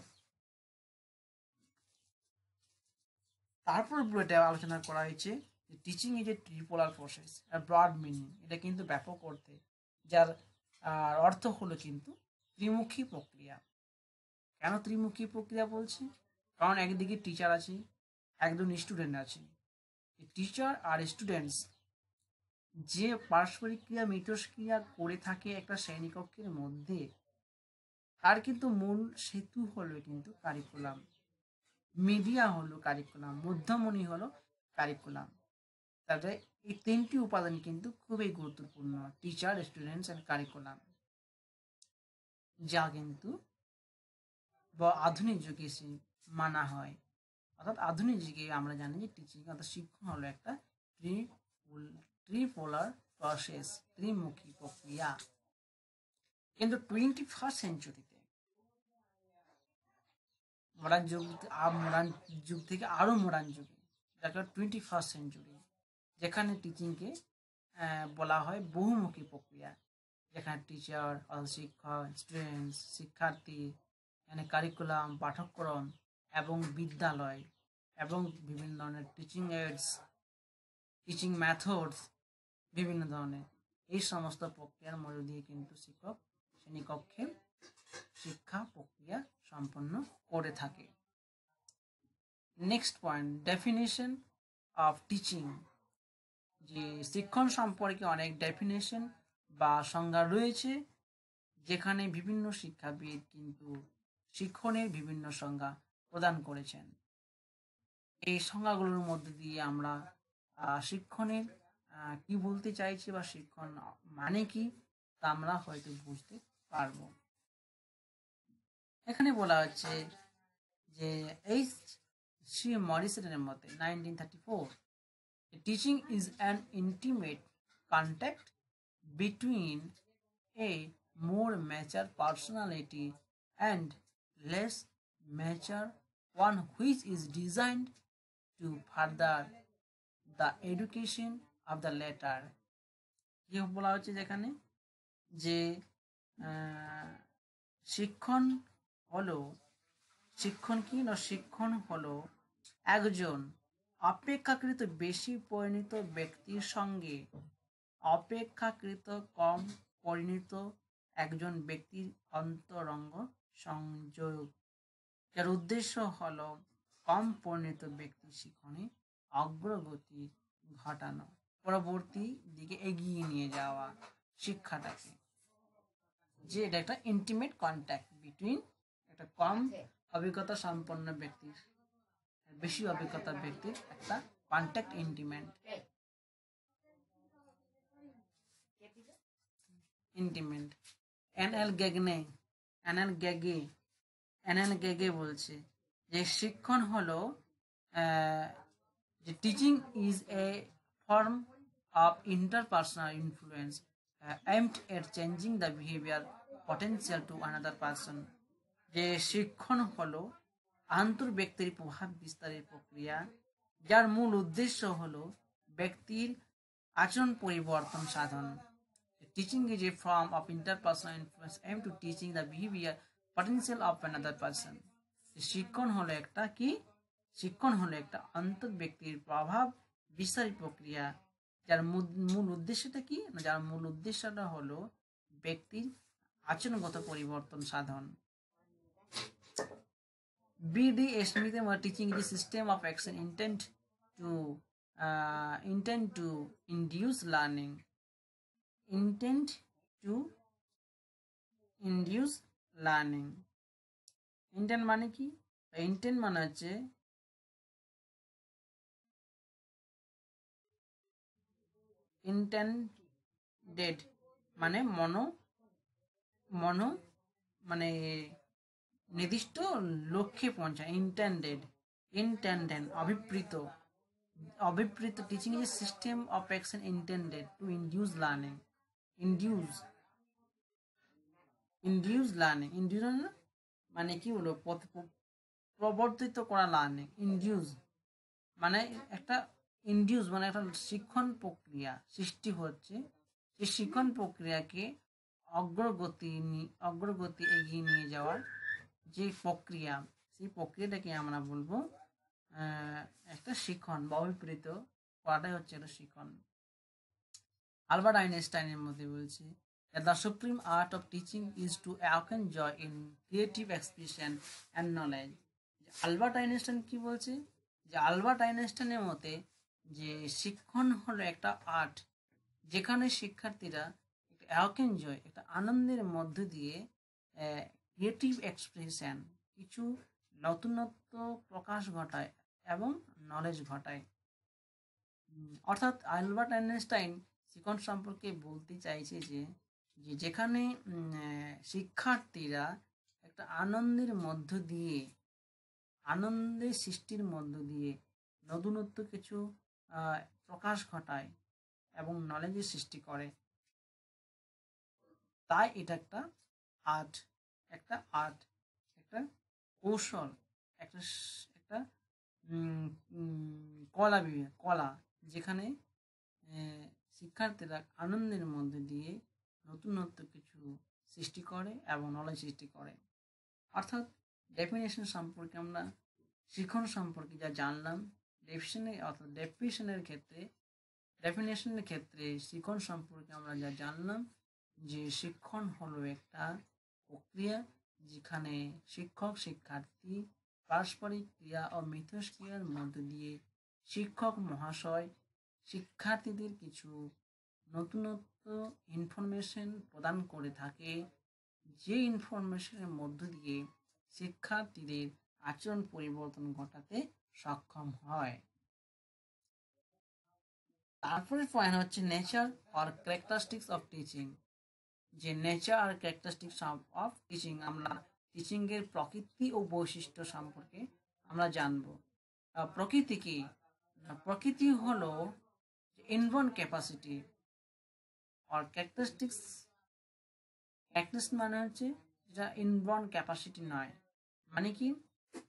তারপর এটা আলোচনা করা হয়েছে teaching is a tripolar process, broad meaning, এটা কিন্তু ব্যাপক অর্থে, যার অর্থ হলো কিন্তু ত্রিমুখী প্রক্রিয়া। কেন ত্রিমুখী প্রক্রিয়া বলছি? কারণ একদিকে টিচার আছে, একজন স্টুডেন্ট আছে। টিচার আর স্টুডেন্টস যে পারস্পরিক ক্রিয়া মিথস্ক্রিয়া করে থাকে একটা শ্রেণীকক্ষের মধ্যে, তার কিন্তু মূল সেতু হলো কিন্তু কারিকুলাম, মিডিয়া হলো কারিকুলাম, মধ্যমণি হলো কারিকুলাম। তাহলে এই তিনটি উপাদান কিন্তু খুবই গুরুত্বপূর্ণ, টিচার, স্টুডেন্টস এন্ড কারিকুলাম, যা কিন্তু আধুনিক যুগে মানা হয়। অর্থাৎ আধুনিক যুগে আমরা জানি যে টিচিং অর্থাৎ শিক্ষণ হলো একটা ট্রিপোলার প্রসেস, ত্রিমুখী প্রক্রিয়া। কিন্তু 21st সেঞ্চুরিতে মডার্ন যুগ থেকে আরো মডার্ন যুগে, যেটা 21st সেঞ্চুরি, যেখানে টিচিংকে বলা হয় বহুমুখী প্রক্রিয়া, যেখানে টিচার, শিক্ষক, স্টুডেন্টস, শিক্ষার্থী, এখানে কারিকুলাম, পাঠ্যক্রম এবং বিদ্যালয় এবং বিভিন্ন ধরনের টিচিং এইডস, টিচিং মেথডস, বিভিন্ন ধরনের এই সমস্ত প্রক্রিয়ার মধ্য দিয়ে কিন্তু শিক্ষক শ্রেণীকক্ষে শিক্ষা প্রক্রিয়া সম্পন্ন করে থাকে। Next point, definition of teaching. যে শিক্ষণ সম্পর্কে অনেক ডেফিনেশন বা সংজ্ঞা রয়েছে, যেখানে বিভিন্ন শিক্ষাবিদ কিন্তু শিক্ষণের বিভিন্ন সংজ্ঞা প্রদান করেছেন। এই সংজ্ঞাগুলোর মধ্যে দিয়ে আমরা শিক্ষণের কি বলতে চাইছি বা শিক্ষণ মানে কি তা আমরা হয়তো বুঝতে পারবো। এখানে বলা হচ্ছে যে H.C. মরিসনের মতে 1934, teaching is an intimate contact between a more mature personality and less mature one which is designed to further the education of the latter. কি বলা হচ্ছে যেখানে যে শিক্ষণ হলো, শিক্ষণ কি না, শিক্ষণ হলো একজন অপেক্ষাকৃত বেশি পরিণত ব্যক্তির সঙ্গে অপেক্ষাকৃত কম পরিণত একজন ব্যক্তির অন্তরঙ্গ সংযোগ, যার উদ্দেশ্য হলো কম পরিণত ব্যক্তির শিক্ষণে অগ্রগতি ঘটানো, পরবর্তী দিকে এগিয়ে নিয়ে যাওয়া শিক্ষাটাকে। যে এটা একটা ইন্টিমেট কন্ট্যাক্ট বিটুইন একটা কম অভিজ্ঞতা সম্পন্ন ব্যক্তির বেশি অভিজ্ঞতার ব্যক্তির একটা কন্ট্যাক্ট, ইন্টিমেট। এনএল গ্যাগে বলছে যে শিক্ষণ হলো যে teaching is a form of interpersonal influence aimed at changing the behavior potential to another person। যে শিক্ষণ হলো আন্তর্ব্যক্তির প্রভাব বিস্তারের প্রক্রিয়া, যার মূল উদ্দেশ্য হলো ব্যক্তির আচরণ পরিবর্তন সাধন। Teaching is a form of interpersonal influence aimed to teaching the behavior potential of another person। শিক্ষণ হলো একটা কি, শিক্ষণ হলো একটা আন্তর্ব্যক্তির প্রভাব বিস্তারের প্রক্রিয়া, যার মূল উদ্দেশ্যটা কি না, যার মূল উদ্দেশ্যটা হলো ব্যক্তির আচরণগত পরিবর্তন সাধন। BD Smith teaching is a system of action intent to induce learning. Intent to induce learning. Intent মানে কি? Intent মানে হচ্ছে intended মানে মনো মানে নির্দিষ্ট লক্ষ্যে পৌঁছায়। ইন্টেন্ডেড অভিপ্রেত teaching is system of action intended to induce learning মানে কি হলো, প্রবর্তিত করা লার্নিং। মানে একটা মানে একটা শিক্ষণ প্রক্রিয়া সৃষ্টি হচ্ছে, সেই শিক্ষণ প্রক্রিয়াকে অগ্রগতি এগিয়ে নিয়ে যাওয়ার যে প্রক্রিয়া, সেই প্রক্রিয়াটাকে আমরা বলবো একটা শিক্ষণ বা অভিপ্রেত করাটাই হচ্ছে একটা শিক্ষণ। আলবার্ট আইনস্টাইনের মধ্যে বলছে, the supreme art of teaching is to awaken joy in creative expression and knowledge. Albert Einstein কি বলছে, যে আলবার্ট আইনস্টাইনের মতে যে শিক্ষণ হলো একটা আর্ট, যেখানে শিক্ষার্থীরা অ্যাওয়েকেন জয় একটা আনন্দের মধ্য দিয়ে ক্রিয়েটিভ এক্সপ্রেশন কিছু নতুনত্ব প্রকাশ ঘটায় এবং নলেজ ঘটায়। অর্থাৎ আলবার্ট আইনস্টাইন শিক্ষণ সম্পর্কে বলতে চাইছে যে যেখানে শিক্ষার্থীরা একটা আনন্দের সৃষ্টির মধ্য দিয়ে নতুনত্ব কিছু প্রকাশ ঘটায় এবং নলেজের সৃষ্টি করে, তাই এটা একটা আর্ট, একটা কৌশল, একটা কলা, যেখানে শিক্ষার্থীরা আনন্দের মধ্যে দিয়ে নতুনত্ব কিছু সৃষ্টি করে এবং নলেজ সৃষ্টি করে। অর্থাৎ ডেফিনেশন সম্পর্কে আমরা শিক্ষণ সম্পর্কে যা জানলাম, ডেফিনেশনের ক্ষেত্রে শিক্ষণ সম্পর্কে আমরা যা জানলাম, যে শিক্ষণ হলো একটা প্রক্রিয়া যেখানে শিক্ষক শিক্ষার্থী পারস্পরিক ক্রিয়া ও মিথস্ক্রিয়ার মধ্য দিয়ে শিক্ষক মহাশয় শিক্ষার্থীদের কিছু নতুনত্ব ইনফরমেশন প্রদান করে থাকে, যে ইনফরমেশনের মধ্য দিয়ে শিক্ষার্থীদের আচরণ পরিবর্তন ঘটাতে সক্ষম হয়। তারপরে পয়েন্ট হচ্ছে nature or characteristics of teaching. যে নেচার আর ক্যারেক্টারিস্টিক্স অফ টিচিং, আমরা টিচিং এর প্রকৃতি ও বৈশিষ্ট্য সম্পর্কে আমরা জানব। প্রকৃতি কি? প্রকৃতি হলো ইনবর্ন ক্যাপাসিটি, আর ক্যারেক্টারিস্টিক্স মানে হচ্ছে যেটা ইনবর্ন ক্যাপাসিটি নয়। মানে কি?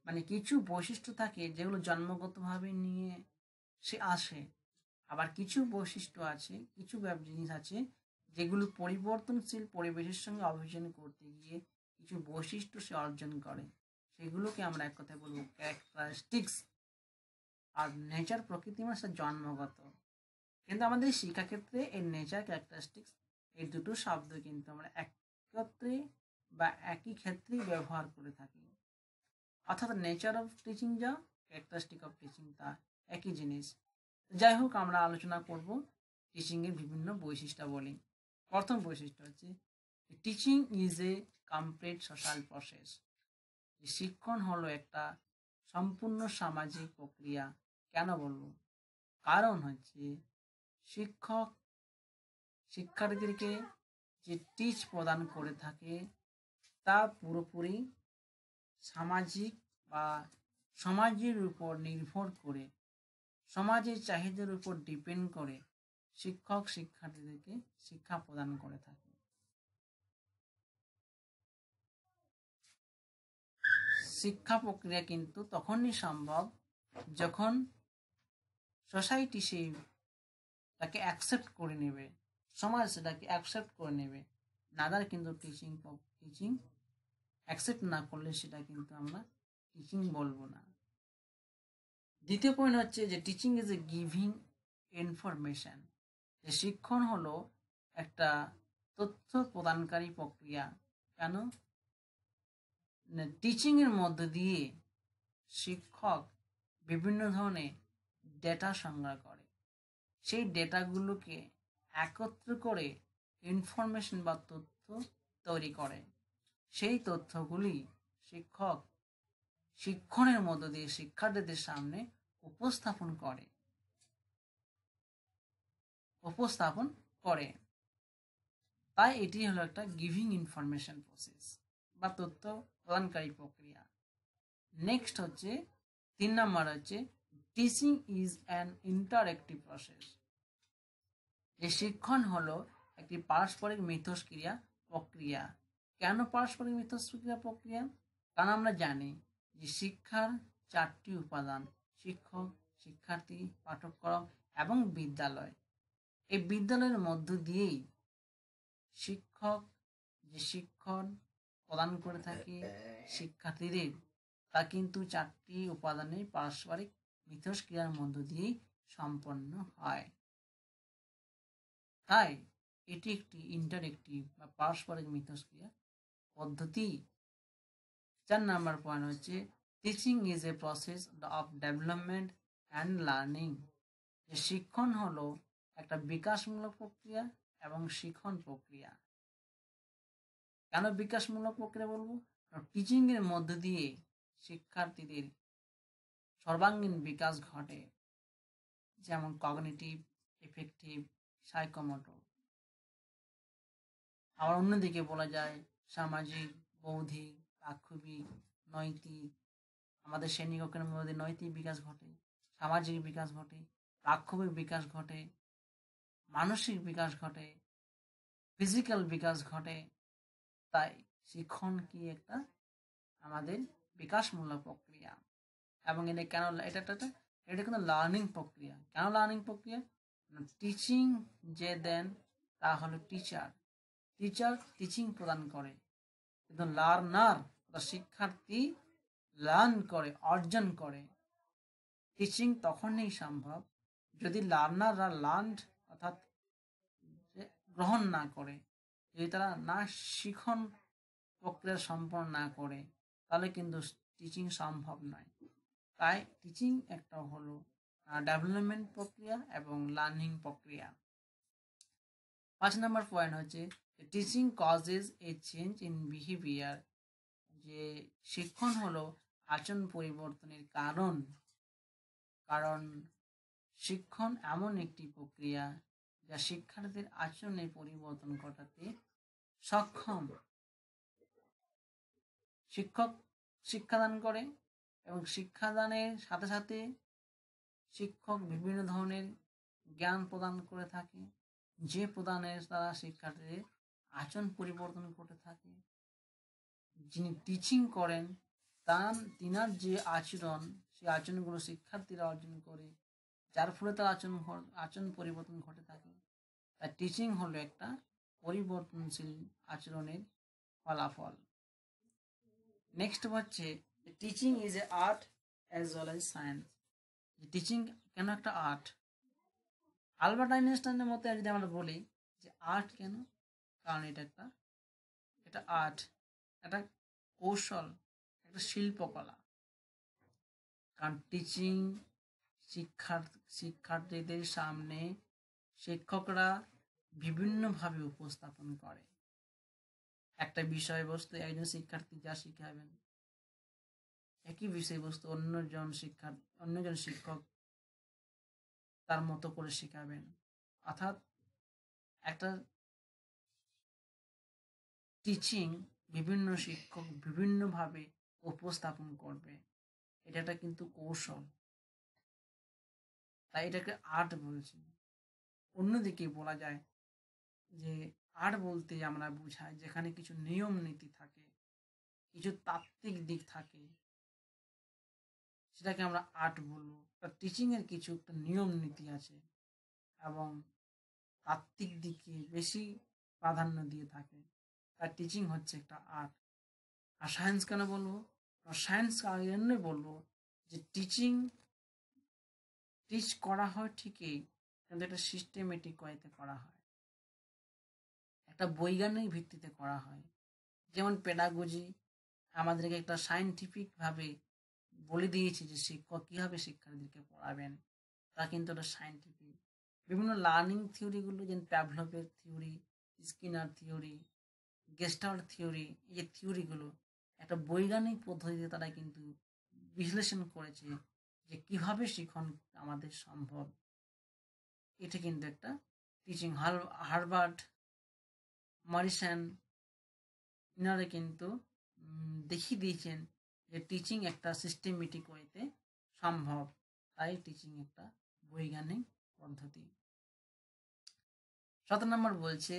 মানে কিছু বৈশিষ্ট্য থাকে যেগুলো জন্মগতভাবে নিয়ে সে আসে, আবার কিছু বৈশিষ্ট্য আছে, কিছু জিনিস আছে যেগুলো পরিবর্তনশীল পরিবেশের সঙ্গে অভিযোজন করতে গিয়ে কিছু বৈশিষ্ট্য সে অর্জন করে, সেগুলোকে আমরা এক কথায় বলবো ক্যারেক্টারিস্টিক্স। আর নেচার প্রকৃতি মানে জন্মগত, কিন্তু আমাদের শিক্ষাক্ষেত্রে এই নেচার ক্যারেক্টারিস্টিক্স এই দুটো শব্দ কিন্তু আমরা একত্রে বা একই ক্ষেত্রেই ব্যবহার করে থাকি। অর্থাৎ নেচার অফ টিচিং যা, ক্যারেক্টারিস্টিক অফ টিচিং তা একই জিনিস। যাই হোক, আমরা আলোচনা করব টিচিং এর বিভিন্ন বৈশিষ্ট্যাবলী। প্রথম বৈশিষ্ট্য হচ্ছে teaching is A complete social process. শিক্ষণ হলো একটা সম্পূর্ণ সামাজিক প্রক্রিয়া। কেন বলবো? কারণ হচ্ছে শিক্ষক শিক্ষার্থীদেরকে যে টিচ প্রদান করে থাকে তা পুরোপুরি সামাজিক বা সমাজের উপর নির্ভর করে, সমাজের চাহিদার উপর ডিপেন্ড করে শিক্ষক শিক্ষার্থীদেরকে শিক্ষা প্রদান করে থাকে। শিক্ষা প্রক্রিয়া কিন্তু তখনই সম্ভব যখন সোসাইটি তাকে অ্যাকসেপ্ট করে নেবে, সমাজ সেটাকে অ্যাকসেপ্ট করে নেবে। নাদার কিন্তু টিচিং অ্যাকসেপ্ট না করলে সেটা কিন্তু আমরা টিচিং বলবো না। দ্বিতীয় পয়েন্ট হচ্ছে যে teaching is A giving information. যে শিক্ষণ হলো একটা তথ্য প্রদানকারী প্রক্রিয়া। কেন? টিচিং এর মধ্য দিয়ে শিক্ষক বিভিন্ন ধরনের ডেটা সংগ্রহ করে, সেই ডেটাগুলোকে একত্র করে ইনফরমেশন বা তথ্য তৈরি করে। সেই তথ্যগুলি শিক্ষক শিক্ষণের মধ্য দিয়ে শিক্ষার্থীদের সামনে উপস্থাপন করে উপস্থাপন করে তাই এটি হলো একটা গিভিং ইনফরমেশন প্রসেস বা তথ্য প্রদানকারী প্রক্রিয়া। নেক্সট হচ্ছে 3 নম্বর হচ্ছে teaching is an interactive process. যে শিক্ষণ হলো একটি পারস্পরিক মিথস্ক্রিয়া প্রক্রিয়া। কেন পারস্পরিক মিথস্ক্রিয়া প্রক্রিয়া? কারণ আমরা জানি যে শিক্ষার 4টি উপাদান: শিক্ষক, শিক্ষার্থী, পাঠ্যক্রম এবং বিদ্যালয়। এই বিদ্যালয়ের মধ্য দিয়েই শিক্ষক যে শিক্ষণ প্রদান করে থাকে শিক্ষার্থীদের, তা কিন্তু 4টি উপাদানের পারস্পরিক মিথস্ক্রিয়ার মধ্য দিয়েই সম্পন্ন হয়। তাই এটি একটি ইন্টারঅ্যাক্টিভ বা পারস্পরিক মিথস্ক্রিয়া পদ্ধতি। 4 নম্বর পয়েন্ট হচ্ছে teaching is a process of development and learning. যে শিক্ষণ হলো একটা বিকাশমূলক প্রক্রিয়া এবং শিখন প্রক্রিয়া। কেন বিকাশমূলক প্রক্রিয়া বলবো? টিচিং এর মধ্য দিয়ে শিক্ষার্থীদের সর্বাঙ্গীন বিকাশ ঘটে, যেমন কগনিটিভ, এফেক্টিভ, সাইকোমোটর। আবার অন্যদিকে বলা যায় সামাজিক, বৌদ্ধিক, তাৎক্ষণিক, নৈতিক। আমাদের শ্রেণীকক্ষের মধ্যে নৈতিক বিকাশ ঘটে, সামাজিক বিকাশ ঘটে, তাৎক্ষণিক বিকাশ ঘটে, মানসিক বিকাশ ঘটে, ফিজিক্যাল বিকাশ ঘটে। তাই শিক্ষণ কি একটা আমাদের বিকাশমূলক প্রক্রিয়া। এবং এটা কেন এটা কিন্তু লার্নিং প্রক্রিয়া। কেন লার্নিং প্রক্রিয়া? টিচিং যে দেন তা হলো টিচার টিচিং প্রদান করে, কিন্তু লার্নার বা শিক্ষার্থী লার্ন করে, অর্জন করে। টিচিং তখনই সম্ভব যদি লার্নাররা লার্ন অর্থাৎ গ্রহণ না করে, যদি তারা না শিখন প্রক্রিয়া সম্পন্ন না করে, তাহলে কিন্তু টিচিং সম্ভব নয়। তাই টিচিং একটা হলো ডেভেলপমেন্ট প্রক্রিয়া এবং লার্নিং প্রক্রিয়া। 5 নম্বর পয়েন্ট হচ্ছে teaching causes A change in behaviour. যে শিক্ষণ হলো আচরণ পরিবর্তনের কারণ শিক্ষণ এমন একটি প্রক্রিয়া যা শিক্ষার্থীদের আচরণের পরিবর্তন ঘটাতে সক্ষম। শিক্ষক শিক্ষাদান করে এবং শিক্ষাদানের সাথে সাথে শিক্ষক বিভিন্ন ধরনের জ্ঞান প্রদান করে থাকে, যে প্রদানের দ্বারা শিক্ষার্থীদের আচরণ পরিবর্তন ঘটে থাকে। যিনি টিচিং করেন তিনার যে আচরণ, সেই আচরণগুলো শিক্ষার্থীরা অর্জন করে, যার ফলে তার আচরণ পরিবর্তন ঘটে থাকে। তাই টিচিং হলো একটা পরিবর্তনশীল আচরণের ফলাফল। নেক্সট হচ্ছে teaching is A art as well as science. Teaching কেন একটা আর্ট? আলবার্ট আইনস্টাইনের মতে যদি আমরা বলি যে আর্ট কেন, কারণ এটা আর্ট, একটা কৌশল, একটা শিল্পকলা। কারণ টিচিং শিক্ষার্থীদের সামনে শিক্ষকরা বিভিন্নভাবে উপস্থাপন করে একটা বিষয়বস্তু। একজন শিক্ষার্থী যা শিখাবেন, একই বিষয়বস্তু অন্যজন শিক্ষক তার মতো করে শিখাবেন। অর্থাৎ একটা টিচিং বিভিন্ন শিক্ষক বিভিন্নভাবে উপস্থাপন করবে, এটা কিন্তু কৌশল, তাই এটাকে আর্ট বলছি। অন্যদিকে বলা যায় যে আর্ট বলতে আমরা বুঝাই যেখানে কিছু নিয়ম নীতি থাকে, কিছু তাত্ত্বিক দিক থাকে, সেটাকে আমরা আর্ট বলবো। টিচিং এর কিছু একটা নিয়ম নীতি আছে এবং তাত্ত্বিক দিকে বেশি প্রাধান্য দিয়ে থাকে, তার টিচিং হচ্ছে একটা আর্ট। আর সায়েন্স কেন বলবো? সায়েন্স এমনি বলবো যে টিচ করা হয় ঠিকই, কিন্তু এটা সিস্টেমেটিক ওয়েতে করা হয়, একটা বৈজ্ঞানিক ভিত্তিতে করা হয়। যেমন পেডাগজি আমাদেরকে একটা সায়েন্টিফিকভাবে বলে দিয়েছে যে শিক্ষক কীভাবে শিক্ষার্থীদেরকে পড়াবেন, তা কিন্তু একটা সায়েন্টিফিক। বিভিন্ন লার্নিং থিওরিগুলো, যেমন প্যাভলভের theory, Skinner theory, gestalt theory, এই যে থিওরিগুলো একটা বৈজ্ঞানিক পদ্ধতিতে তারা কিন্তু বিশ্লেষণ করেছে যে কিভাবে শিখন আমাদের সম্ভব। এটা কিন্তু একটা টিচিং। হারবার্ট, মরিসন, ইনারা কিন্তু দেখিয়ে দিয়েছেন যে টিচিং একটা সিস্টেমেটিক ওয়েতে সম্ভব, তাই টিচিং একটা বৈজ্ঞানিক পদ্ধতি। 17 নম্বর বলছে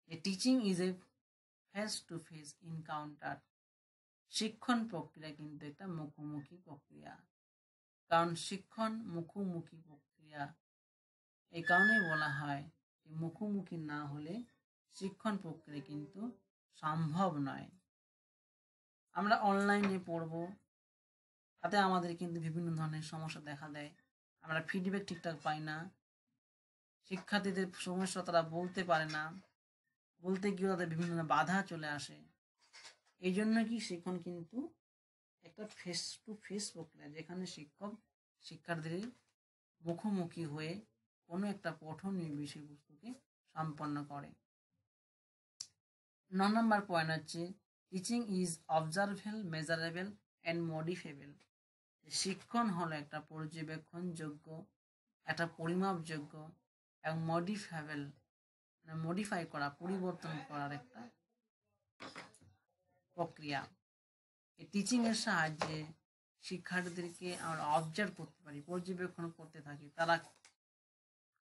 যে teaching is A face to face encounter. শিক্ষণ প্রক্রিয়া কিন্তু একটা মুখোমুখি প্রক্রিয়া, কারণ শিক্ষণ মুখোমুখি প্রক্রিয়া। এই কারণেই বলা হয় যে মুখোমুখি না হলে শিক্ষণ প্রক্রিয়া কিন্তু সম্ভব নয়। আমরা অনলাইনে পড়ব, তাতে আমাদের কিন্তু বিভিন্ন ধরনের সমস্যা দেখা দেয়, আমরা ফিডব্যাক ঠিকঠাক পাই না, শিক্ষার্থীদের সমস্যা তারা বলতে পারে না, বলতে গিয়ে তাদের বিভিন্ন বাধা চলে আসে। এই জন্য কি শিক্ষণ কিন্তু একটা ফেস টু ফেস প্রক্রিয়া, যেখানে শিক্ষক শিক্ষার্থীদের মুখোমুখি হয়ে কোনো একটা পঠনীয় বিষয়বস্তুকে সম্পন্ন করে। 9 নম্বর পয়েন্ট হচ্ছে teaching is observable, measurable and modifiable. শিক্ষণ হলো একটা পর্যবেক্ষণযোগ্য, একটা পরিমাপযোগ্য এবং মডিফাইবেল, মডিফাই করা, পরিবর্তন করার একটা প্রক্রিয়া। এই টিচিং এর সাহায্যে শিক্ষার্থীদেরকে আমরা অবজার্ভ করতে পারি, পর্যবেক্ষণ করতে থাকি,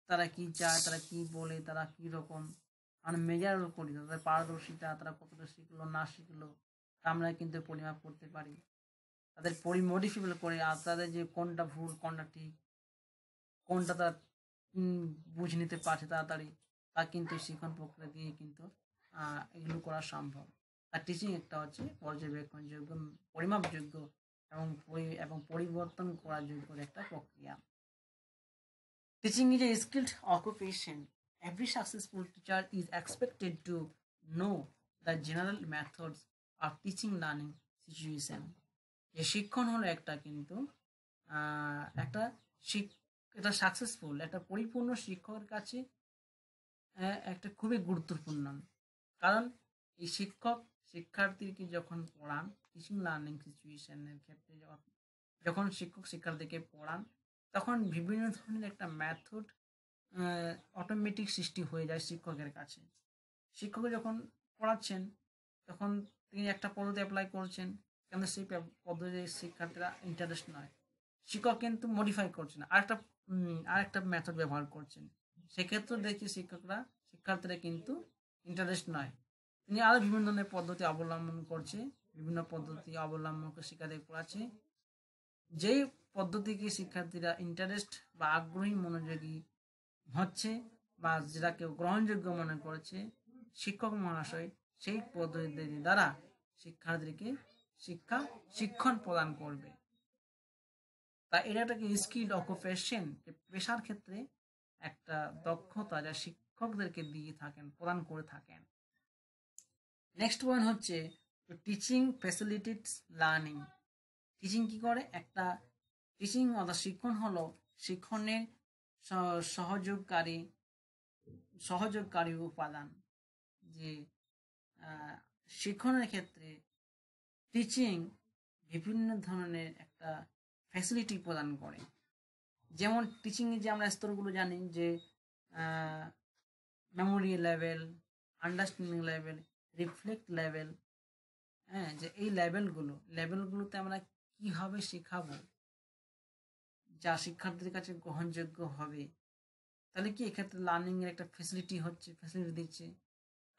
তারা কি চায়, তারা কি বলে, তারা কি রকম, আমরা মেজার করি তাদের পারদর্শিতা, তারা কতটা শিখলো না শিখলো, আমরা কিন্তু পরিমাপ করতে পারি, তাদের মডিফাইবল করে, আর তাদের যে কোনটা ভুল কোনটা ঠিক, কোনটা তারা বুঝে নিতে পারছে তাড়াতাড়ি, তা কিন্তু শিক্ষণ প্রক্রিয়া দিয়ে কিন্তু এগুলো করা সম্ভব। আর টিচিং একটা হচ্ছে পর্যবেক্ষণযোগ্য, পরিমাপযোগ্য এবং পরিবর্তন করার যোগ্য একটা প্রক্রিয়া। Teaching is a skilled occupation. Every successful teacher is expected to know the general methods of teaching learning situation. যে শিক্ষণ হলো একটা কিন্তু একটা এটা সাকসেসফুল, একটা পরিপূর্ণ শিক্ষকের কাছে একটা খুবই গুরুত্বপূর্ণ, কারণ এই শিক্ষক শিক্ষার্থীকে যখন পড়ান, টিচিং লার্নিং সিচুয়েশনের ক্ষেত্রে যখন শিক্ষক শিক্ষার্থীকে পড়ান, তখন বিভিন্ন ধরনের একটা মেথড অটোমেটিক সৃষ্টি হয়ে যায় শিক্ষকের কাছে। শিক্ষক যখন পড়াচ্ছেন তখন তিনি একটা পদ্ধতি অ্যাপ্লাই করছেন, কিন্তু সেই পদ্ধতিতে শিক্ষার্থীরা ইন্টারেস্ট নয়, শিক্ষক কিন্তু মডিফাই করছেন, আরেকটা মেথড ব্যবহার করছেন, সেক্ষেত্রে দেখি শিক্ষার্থীরা কিন্তু ইন্টারেস্ট নয়, তিনি আরও বিভিন্ন ধরনের পদ্ধতি অবলম্বন করছে, বিভিন্ন পদ্ধতি অবলম্বন করে শিক্ষার্থী পড়াচ্ছে, যেই পদ্ধতিকে শিক্ষার্থীরা ইন্টারেস্ট বা আগ্রহী মনোযোগী হচ্ছে বা যেটা কেউ গ্রহণযোগ্য মনে করেছে, শিক্ষক মহাশয় সেই পদ্ধতি দ্বারা শিক্ষার্থীকে শিক্ষণ প্রদান করবে। তা এটা একটা স্কিল অকুপেশন, পেশার ক্ষেত্রে একটা দক্ষতা যা শিক্ষকদেরকে দিয়ে থাকেন, প্রদান করে থাকেন। নেক্সট পয়েন্ট হচ্ছে টিচিং ফ্যাসিলিটেটস লার্নিং। টিচিং কি করে? একটা টিচিং অর্থাৎ শিক্ষণ হলো শিক্ষণের সহযোগকারী উপাদান। যে শিক্ষণের ক্ষেত্রে টিচিং বিভিন্ন ধরনের একটা ফ্যাসিলিটি প্রদান করে। যেমন টিচিংয়ে যে আমরা স্তরগুলো জানি, যে memory level, understanding level, reflect level, হ্যাঁ, যে এই লেভেলগুলোতে আমরা কিভাবে শেখাবো যা শিক্ষার্থীদের কাছে গ্রহণযোগ্য হবে, তাহলে কি এক্ষেত্রে লার্নিং এর একটা ফ্যাসিলিটি দিচ্ছে।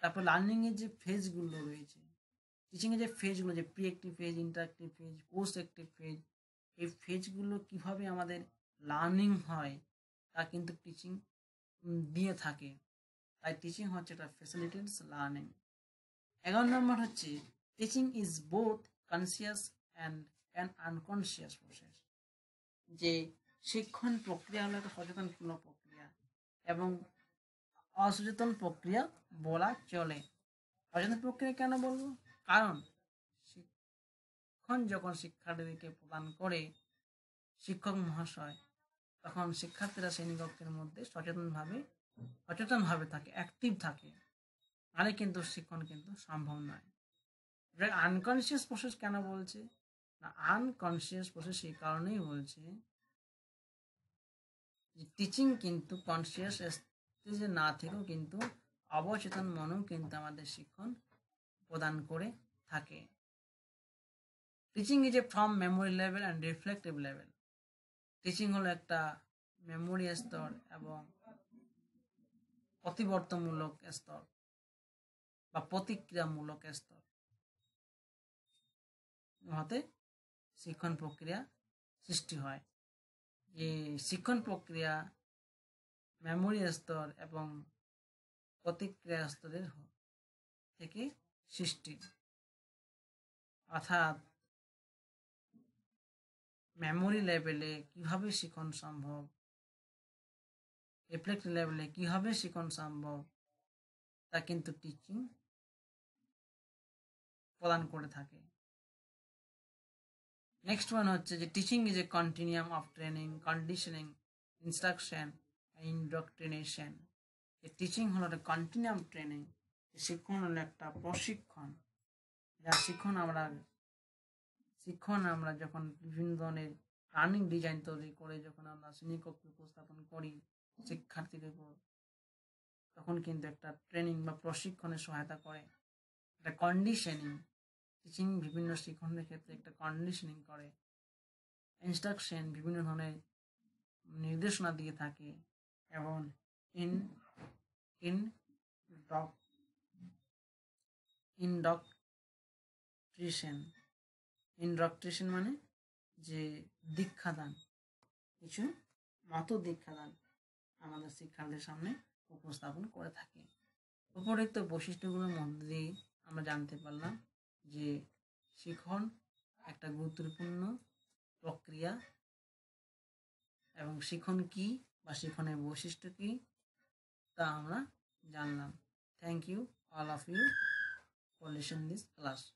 তারপর লার্নিং এর যে ফেজগুলো রয়েছে, টিচিং এর যে ফেজগুলো, যে pre active phase, interactive phase, post active phase, এই ফেজগুলো কিভাবে আমাদের লার্নিং হয় তা কিন্তু টিচিং দিয়ে থাকে। তাই টিচিং হচ্ছে একটা ফ্যাসিলিটেটস লার্নিং। 11 নম্বর হচ্ছে teaching is both conscious and an unconscious process. যে শিক্ষণ প্রক্রিয়া হলো একটা সচেতনপূর্ণ প্রক্রিয়া, এবং অসচেতন প্রক্রিয়া বলা চলে। অসচেতন প্রক্রিয়া কেন বলবো? কারণ শিক্ষণ যখন শিক্ষার্থীদেরকে প্রদান করে শিক্ষক মহাশয়, তখন শিক্ষার্থীরা শ্রেণীকক্ষের মধ্যে সচেতনভাবে থাকে, অ্যাক্টিভ থাকে, নাহলে কিন্তু শিক্ষণ কিন্তু সম্ভব নয়। এটা আনকনসিয়াস প্রসেস কেন বলছে না? আনকনসিয়াস প্রসেস এই কারণেই বলছে যে টিচিং কিন্তু কনসিয়াস স্টেজে না থেকেও কিন্তু অবচেতন মনেও কিন্তু আমাদের শিক্ষণ প্রদান করে থাকে। Teaching is A from memory level and reflective level. Teaching হলো একটা মেমোরি স্তর এবং প্রতিবর্তনমূলক স্তর বা প্রতিক্রিয়ামূলক স্তর হতে শিক্ষণ প্রক্রিয়া সৃষ্টি হয়। এই শিক্ষণ প্রক্রিয়া মেমোরি স্তর এবং প্রতিক্রিয়া স্তরের থেকে সৃষ্টি। অর্থাৎ মেমোরি লেভেলে কিভাবে শিখন সম্ভব, রিফ্লেক্টিভ লেভেলে কিভাবে শিখন সম্ভব, তা কিন্তু টিচিং প্রদান করে থাকে। নেক্সট ওয়ান হচ্ছে যে teaching is a continuum of training, conditioning, instruction, indoctrination. Teaching হলো একটা কন্টিনিউয়াম ট্রেনিং, শিক্ষণ হলো একটা প্রশিক্ষণ। যা শিক্ষণ আমরা যখন বিভিন্ন ধরনের লার্নিং ডিজাইন তৈরি করে যখন আমরা শ্রেণীকক্ষে উপস্থাপন করি শিক্ষার্থীদের উপর, তখন কিন্তু একটা ট্রেনিং বা প্রশিক্ষণের সহায়তা করে। একটা কন্ডিশনিং, টিচিং বিভিন্ন শিক্ষণের ক্ষেত্রে একটা কন্ডিশনিং করে। ইনস্ট্রাকশন, বিভিন্ন ধরনের নির্দেশনা দিয়ে থাকে। এবং ইন ইন ইনডক্ট্রিশন। ইনডক্ট্রিশন মানে যে দীক্ষাদান, কিছু মত দীক্ষাদান আমাদের শিক্ষার্থীদের সামনে উপস্থাপন করে থাকে। উপরিক্ত বৈশিষ্ট্যগুলোর মধ্যে দিয়ে আমরা জানতে পারলাম যে শিখন একটা গুরুত্বপূর্ণ প্রক্রিয়া এবং শিখন কি বা শিখনের বৈশিষ্ট্য কি তা আমরা জানলাম। Thank you all of you for listening this class.